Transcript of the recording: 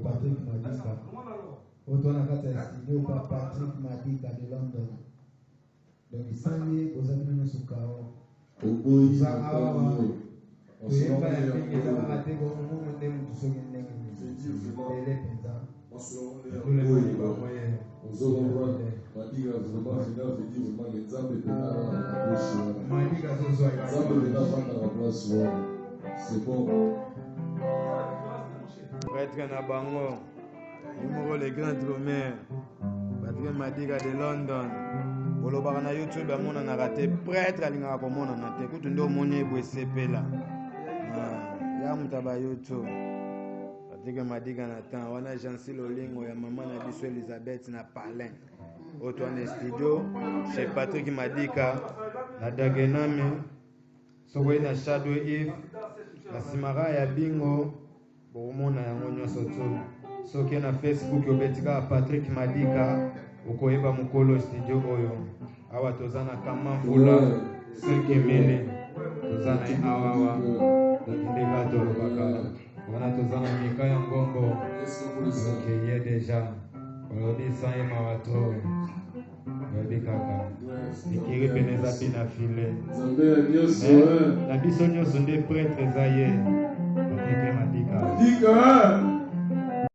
Patrick Madika. Autour studio par Patrick Madika de London. Donc il s'en est aux amis de Soukao. C'est bon. Prêtre Nabango, numéro les grands Dromers, Patrick Madika de London. Bolobara na YouTube amona na raté prêtre alinga ko mona na te kutu ndo monye bo sepela. Ya mutaba YouTube. Patrick Madika na tan wana Jansi Lolingo ya maman na biso Elizabeth na Palin. Autour studio chez Patrick Madika na Dagenami. Sokoye na Shadow Eve na Simara ya Bingo bomona yango nyonso to. Soki na Facebook obetika Patrick Madika ukoyeba mukolo studio oyo awa tozana kama mvula 5000 tozana awawa ndeka tolo bakala wana tozana mika ya ngombo okeye deja olobi saye mawato olobi kaka ikiri peneza pina file na biso nyonso nde prêtre zaye Patrick Madika